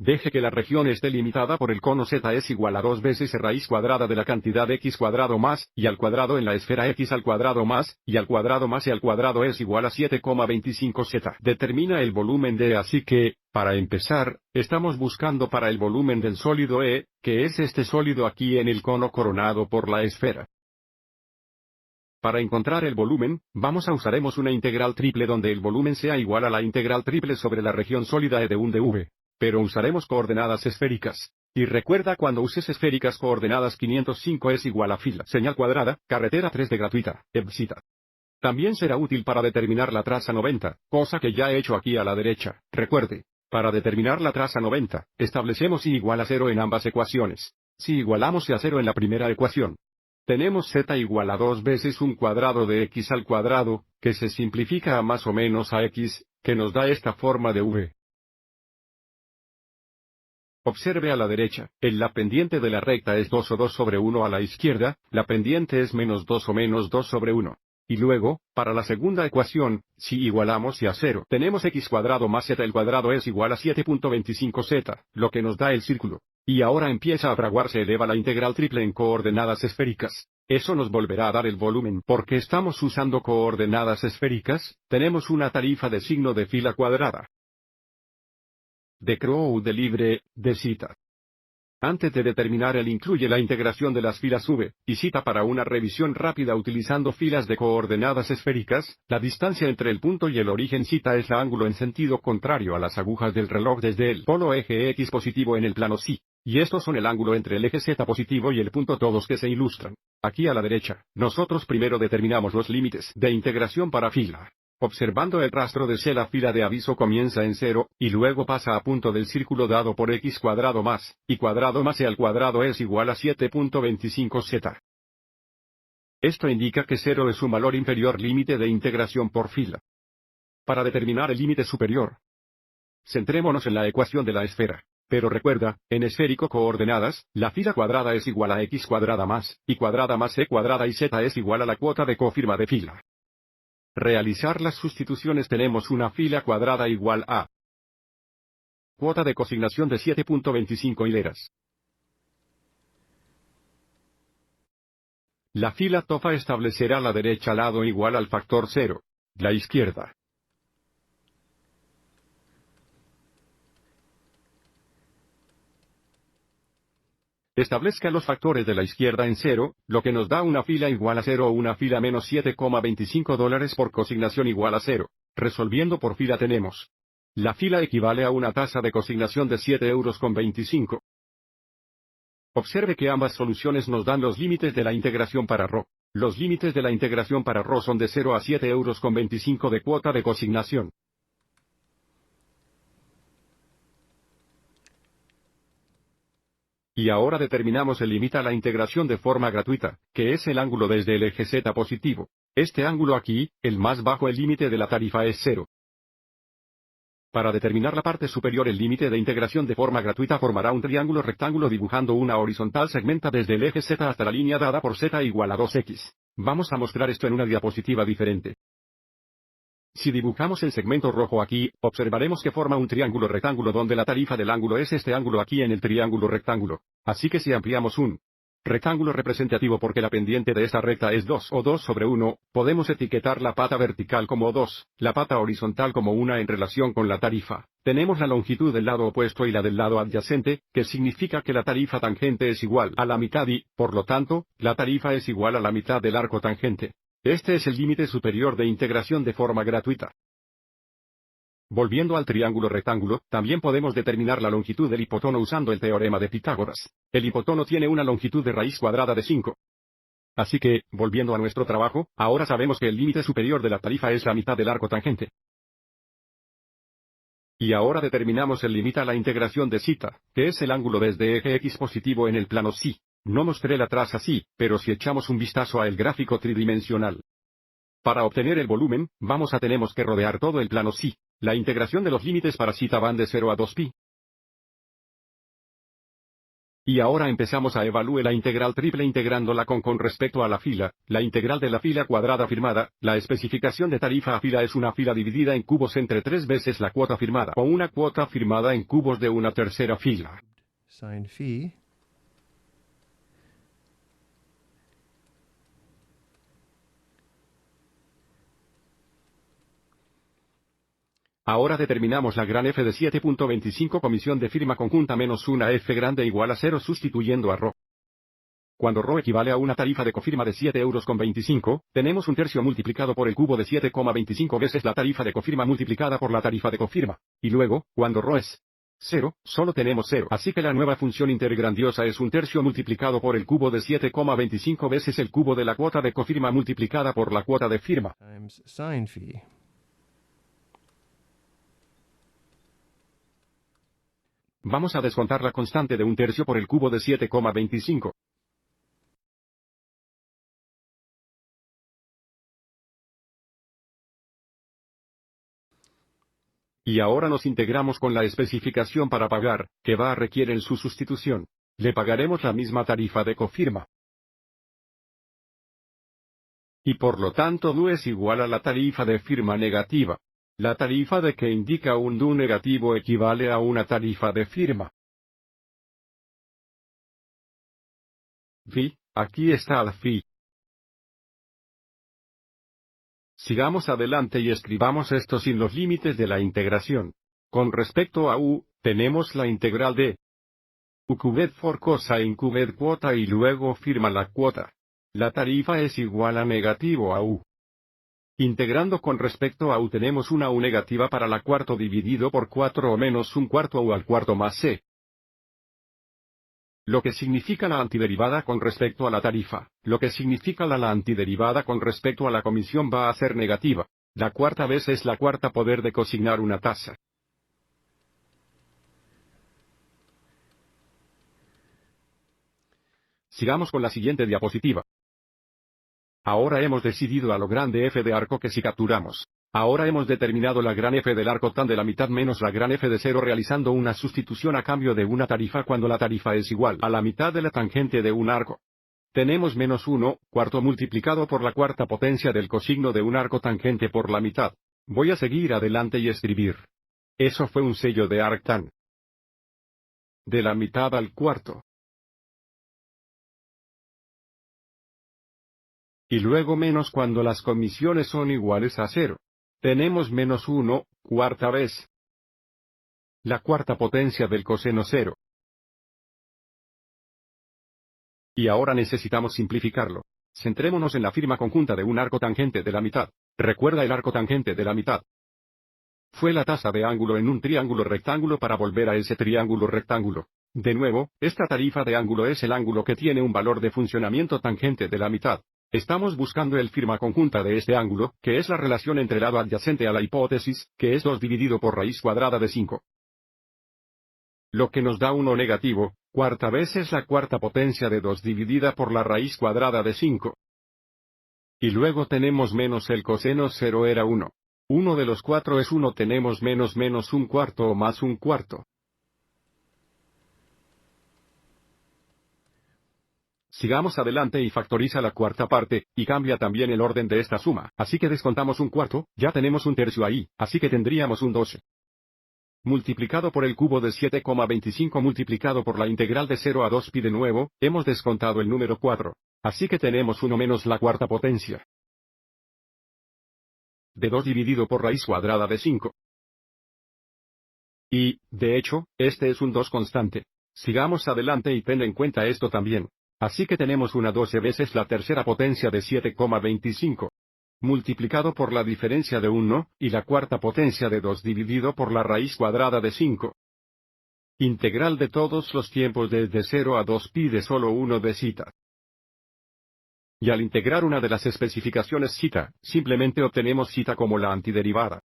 Deje que la región esté limitada por el cono z es igual a 2 veces raíz cuadrada de la cantidad x cuadrado más, y al cuadrado en la esfera x al cuadrado más, y al cuadrado más y al cuadrado es igual a 7,25z. Determina el volumen de así que, para empezar, estamos buscando para el volumen del sólido E, que es este sólido aquí en el cono coronado por la esfera. Para encontrar el volumen, usaremos una integral triple donde el volumen sea igual a la integral triple sobre la región sólida E de un dv. Pero usaremos coordenadas esféricas. Y recuerda cuando uses esféricas coordenadas 505 es igual a fila, señal cuadrada, carretera 3 de gratuita, EBCITA. También será útil para determinar la traza 90, cosa que ya he hecho aquí a la derecha. Recuerde, para determinar la traza 90, establecemos y igual a 0 en ambas ecuaciones. Si igualamos y a 0 en la primera ecuación, tenemos z igual a 2 veces un cuadrado de x al cuadrado, que se simplifica a más o menos a x, que nos da esta forma de v. Observe a la derecha, la pendiente de la recta es 2 o 2 sobre 1 a la izquierda, la pendiente es menos 2 o menos 2 sobre 1. Y luego, para la segunda ecuación, si igualamos y a 0, tenemos x cuadrado más z el cuadrado es igual a 7.25z, lo que nos da el círculo. Y ahora empieza a fraguarse eleva la integral triple en coordenadas esféricas. Eso nos volverá a dar el volumen. Porque estamos usando coordenadas esféricas, tenemos una tarifa de signo de fila cuadrada. De Crow de libre, de cita. Antes de determinar incluye la integración de las filas v, y cita para una revisión rápida utilizando filas de coordenadas esféricas, la distancia entre el punto y el origen cita es el ángulo en sentido contrario a las agujas del reloj desde el polo eje x positivo en el plano psi. Y estos son el ángulo entre el eje z positivo y el punto todos que se ilustran. Aquí a la derecha, nosotros primero determinamos los límites de integración para fila. Observando el rastro de C la fila de aviso comienza en 0, y luego pasa a punto del círculo dado por x cuadrado más, y cuadrado más y al cuadrado es igual a 7.25z. Esto indica que 0 es un valor inferior límite de integración por fila. Para determinar el límite superior, centrémonos en la ecuación de la esfera. Pero recuerda, en esférico coordenadas, la fila cuadrada es igual a x cuadrada más, y cuadrada más c cuadrada y z es igual a la cuota de cofirma de fila. Realizar las sustituciones tenemos una fila cuadrada igual a cuota de cosignación de 7.25 hileras. La fila tofa establecerá la derecha lado igual al factor 0. La izquierda. Establezca los factores de la izquierda en 0, lo que nos da una fila igual a 0 o una fila menos $7,25 por cosignación igual a 0. Resolviendo por fila tenemos. La fila equivale a una tasa de cosignación de 7,25 €. Observe que ambas soluciones nos dan los límites de la integración para ρ. Los límites de la integración para ρ son de 0 a 7,25 € de cuota de cosignación. Y ahora determinamos el límite a la integración de forma gratuita, que es el ángulo desde el eje z positivo. Este ángulo aquí, el más bajo el límite de la tarifa es 0. Para determinar la parte superior el límite de integración de forma gratuita formará un triángulo rectángulo dibujando una horizontal segmenta desde el eje z hasta la línea dada por z igual a 2x. Vamos a mostrar esto en una diapositiva diferente. Si dibujamos el segmento rojo aquí, observaremos que forma un triángulo rectángulo donde la tarifa del ángulo es este ángulo aquí en el triángulo rectángulo. Así que si ampliamos un rectángulo representativo porque la pendiente de esta recta es 2 o 2 sobre 1, podemos etiquetar la pata vertical como 2, la pata horizontal como 1 en relación con la tarifa. Tenemos la longitud del lado opuesto y la del lado adyacente, que significa que la tarifa tangente es igual a la mitad y, por lo tanto, la tarifa es igual a la mitad del arco tangente. Este es el límite superior de integración de forma gratuita. Volviendo al triángulo rectángulo, también podemos determinar la longitud del hipotono usando el teorema de Pitágoras. El hipotono tiene una longitud de raíz cuadrada de 5. Así que, volviendo a nuestro trabajo, ahora sabemos que el límite superior de la tarifa es la mitad del arco tangente. Y ahora determinamos el límite a la integración de zeta, que es el ángulo desde eje x positivo en el plano psi. No mostré la traza psi, pero si echamos un vistazo al gráfico tridimensional. Para obtener el volumen, tenemos que rodear todo el plano psi. La integración de los límites para zeta van de 0 a 2pi. Y ahora empezamos a evaluar la integral triple integrándola con respecto a la fila, la integral de la fila cuadrada firmada, la especificación de tarifa a fila es una fila dividida en cubos entre 3 veces la cuota firmada, o una cuota firmada en cubos de una tercera fila. Sine phi Ahora determinamos la gran F de 7.25 comisión de firma conjunta menos una F grande igual a 0 sustituyendo a Rho. Cuando Rho equivale a una tarifa de cofirma de 7,25 €, tenemos un tercio multiplicado por el cubo de 7,25 veces la tarifa de cofirma multiplicada por la tarifa de cofirma. Y luego, cuando Rho es 0, solo tenemos 0. Así que la nueva función intergrandiosa es un tercio multiplicado por el cubo de 7,25 veces el cubo de la cuota de cofirma multiplicada por la cuota de firma. times sine phi. Vamos a descontar la constante de un tercio por el cubo de 7,25. Y ahora nos integramos con la especificación para pagar, que va a requerir su sustitución. Le pagaremos la misma tarifa de cofirma. Y por lo tanto DU es igual a la tarifa de firma negativa. La tarifa de que indica un DU negativo equivale a una tarifa de firma. Phi, aquí está el phi. Sigamos adelante y escribamos esto sin los límites de la integración. Con respecto a U, tenemos la integral de U cubed for cosine cubed cuota y luego firma la cuota. La tarifa es igual a negativo a U. Integrando con respecto a U tenemos una U negativa para la cuarto dividido por 4 o menos un cuarto U al cuarto más C. Lo que significa la antiderivada con respecto a la tarifa, lo que significa la antiderivada con respecto a la comisión va a ser negativa. La cuarta vez es la cuarta poder de cosignar una tasa. Sigamos con la siguiente diapositiva. Ahora hemos decidido a lo grande F de arco que si capturamos. Ahora hemos determinado la gran F del arco tan de la mitad menos la gran F de 0 realizando una sustitución a cambio de una tarifa cuando la tarifa es igual a la mitad de la tangente de un arco. Tenemos menos 1, cuarto multiplicado por la cuarta potencia del cosigno de un arco tangente por la mitad. Voy a seguir adelante y escribir. Eso fue un sello de arctan. De la mitad al cuarto. Y luego menos cuando las comisiones son iguales a 0. Tenemos menos 1, cuarta vez. La cuarta potencia del coseno 0. Y ahora necesitamos simplificarlo. Centrémonos en la firma conjunta de un arco tangente de la mitad. ¿Recuerda el arco tangente de la mitad? Fue la tasa de ángulo en un triángulo rectángulo para volver a ese triángulo rectángulo. De nuevo, esta tarifa de ángulo es el ángulo que tiene un valor de funcionamiento tangente de la mitad. Estamos buscando el firma conjunta de este ángulo, que es la relación entre el lado adyacente a la hipótesis, que es 2 dividido por raíz cuadrada de 5. Lo que nos da 1 negativo, cuarta vez es la cuarta potencia de 2 dividida por la raíz cuadrada de 5. Y luego tenemos menos el coseno 0 era 1. 1 de los 4 es 1 tenemos menos un cuarto o más un cuarto. Sigamos adelante y factoriza la cuarta parte, y cambia también el orden de esta suma, así que descontamos un cuarto, ya tenemos un tercio ahí, así que tendríamos un 12. Multiplicado por el cubo de 7,25 multiplicado por la integral de 0 a 2 pi de nuevo, hemos descontado el número 4. Así que tenemos 1 menos la cuarta potencia. De 2 dividido por raíz cuadrada de 5. Y, de hecho, este es un 2 constante. Sigamos adelante y ten en cuenta esto también. Así que tenemos una 12 veces la tercera potencia de 7,25. Multiplicado por la diferencia de 1, y la cuarta potencia de 2 dividido por la raíz cuadrada de 5. Integral de todos los tiempos desde 0 a 2 pi de solo 1 de zeta. Y al integrar una de las especificaciones zeta, simplemente obtenemos zeta como la antiderivada.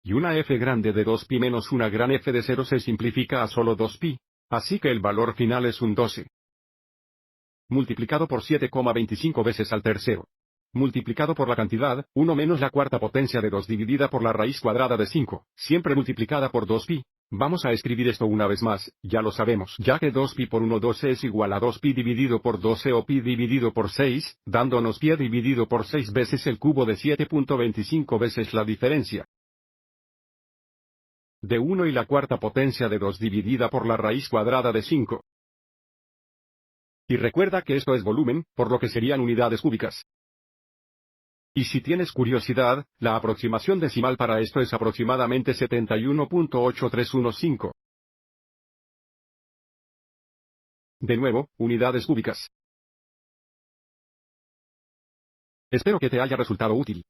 Y una f grande de 2 pi menos una gran f de 0 se simplifica a solo 2 pi. Así que el valor final es un 12. Multiplicado por 7,25 veces al tercero. Multiplicado por la cantidad, 1 menos la cuarta potencia de 2 dividida por la raíz cuadrada de 5, siempre multiplicada por 2 pi. Vamos a escribir esto una vez más, ya lo sabemos, ya que 2pi por 1 12 es igual a 2pi dividido por 12 o pi dividido por 6, dándonos pi dividido por 6 veces el cubo de 7.25 veces la diferencia de 1 y la cuarta potencia de 2 dividida por la raíz cuadrada de 5. Y recuerda que esto es volumen, por lo que serían unidades cúbicas. Y si tienes curiosidad, la aproximación decimal para esto es aproximadamente 71.8315. De nuevo, unidades cúbicas. Espero que te haya resultado útil.